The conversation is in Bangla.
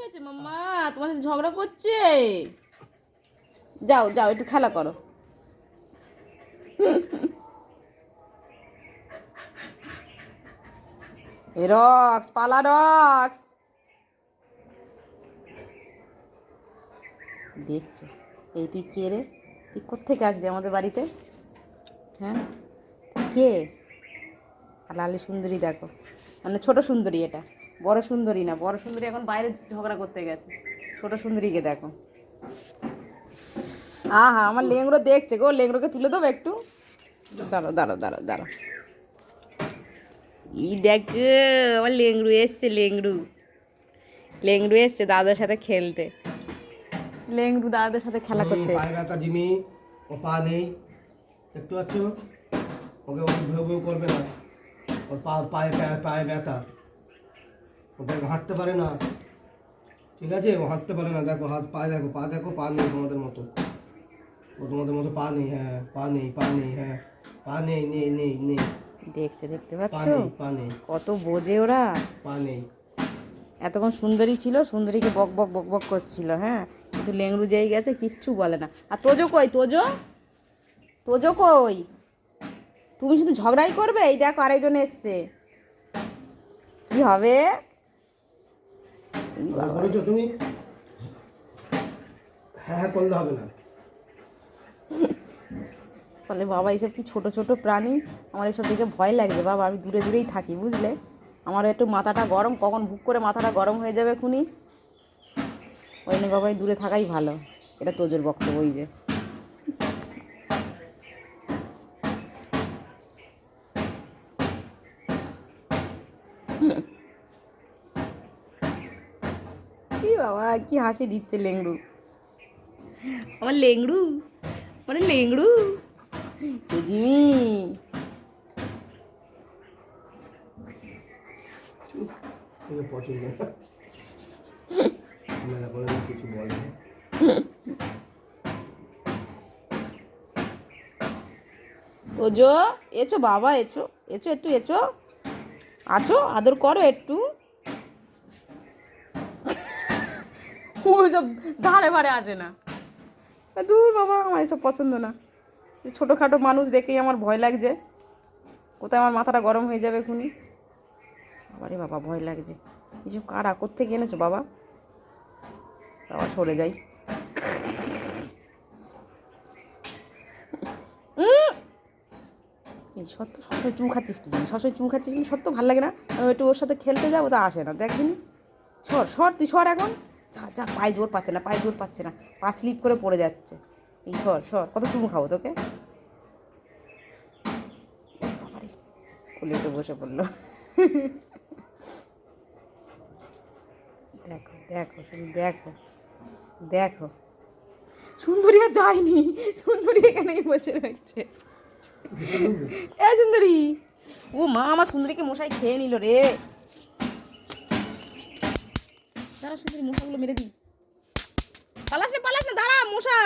হয়েছে মাম্মা? তোমার সাথে ঝগড়া করছে? যাও যাও একটু খেলা করো। এ রক্স, পালা রক্স। দেখছে এই তুই কে রে? তুই কোত্থেকে আসবি আমাদের বাড়িতে? হ্যাঁ, কে? আর লালি সুন্দরী দেখো, মানে ছোট সুন্দরী এটা, বড় সুন্দরী না। বড় সুন্দরী এখন বাইরে ঝগড়া করতে গেছে, ছোট সুন্দরীকে দেখো। হা আমার লেংড়ো দেখছে গো, লেংড়োকে তুলে দেবো একটু। দাঁড়ো দাঁড়ো দাঁড়ো দাঁড়ো। ই দেখো আমার লেংড়ু এসছে, লেংড়ু লেংড়ু এসছে দাদার সাথে খেলতে। লেংড়ু দাদাদের সাথে খেলা করতে পায়ে ব্যথা জিমি, ও পা নেই দেখতে পাচ্ছ, ওকে ওকে ভেউ ভেউ করবে না, ওর পায়ে পায়ে পায়ে ব্যথা, ওকে হাঁটতে পারে না, ঠিক আছে? ও হাঁটতে পারে না, দেখো হাত পা দেখো, পা দেখো, পা নেই তোমাদের মতো, ও তোমাদের মতো পা নেই, হ্যাঁ পা নেই, পা নেই, হ্যাঁ পা নেই, নেই নেই নেই, দেখছে, দেখতে পা পাচ্ছ নেই, পা নেই, কত বোঝে ওরা। পা নেই। এতক্ষণ সুন্দরী ছিল, সুন্দরীকে বক বক বক বক করছিল, হ্যাঁ, কিন্তু লেংড়ু যেই গেছে কিচ্ছু বলে না। আর তোজো কই? তোজো, তোজো কই? তুমি শুধু ঝগড়াই করবে। এই দেখো আরেকজন এসছে, কি হবে? করেছো তুমি? হ্যাঁ হ্যাঁ করলে হবে না। বলে বাবা এইসব কি ছোট ছোট প্রাণী, আমার এসব দেখে ভয় লাগছে বাবা, আমি দূরে দূরেই থাকি বুঝলে। আমার একটু মাথাটা গরম, কখন ভুক করে মাথাটা গরম হয়ে যাবে খুনি। ওই জন্য বাবা দূরে থাকাই ভালো। এটা তোজোর বক্তব্য। ওই যে কি বাবা, কি হাসি দিচ্ছে লেংড়ু, আমার লেংড়ু, মানে লেংড়ু। এ জিমি, তোকে পছন্দ না, মেলা করে কিছু বলে না। তোজো এছো বাবা, এছো এছো, একটু এছো, আছো, আদর করো একটু। ওইসব ধারে ভারে আসে না। দূর বাবা, আমার এসব পছন্দ না। যে ছোটোখাটো মানুষ দেখেই আমার ভয় লাগছে, কোথায় আমার মাথাটা গরম হয়ে যাবে এখুনি। আবারে বাবা ভয় লাগছে। এসব কারা, কোত্থেকে এনেছো বাবা? বাবা সরে যাই। এই সত্য সবসময় চুম খাচ্ছিস কি? সবসময় চুম খাচ্ছিস কি? সত্য ভালো লাগে না? আমি একটু ওর সাথে খেলতে যাবো, তা আসে না, দেখবি। সর সর, তুই সর এখন। যা যা, পায়ে জোর পাচ্ছে না, পায়ে জোর পাচ্ছে না, পা স্লিপ করে পড়ে যাচ্ছে। এই সর সর, কত চুমু খাবো তোকে? বাবারে, কোলে উঠে বসে পড়লো। দেখো দেখো, শুধু দেখো দেখো। সুন্দরী আর যায়নি, সুন্দরী এখানেই বসে রয়েছে। এ সুন্দরী, ও মা, আমার সুন্দরীকে মশাই খেয়ে নিল রে। দাঁড়া সুন্দরী, মশাগুলো মেরে দিই। পালাস না পালাস না, দাঁড়া মশা।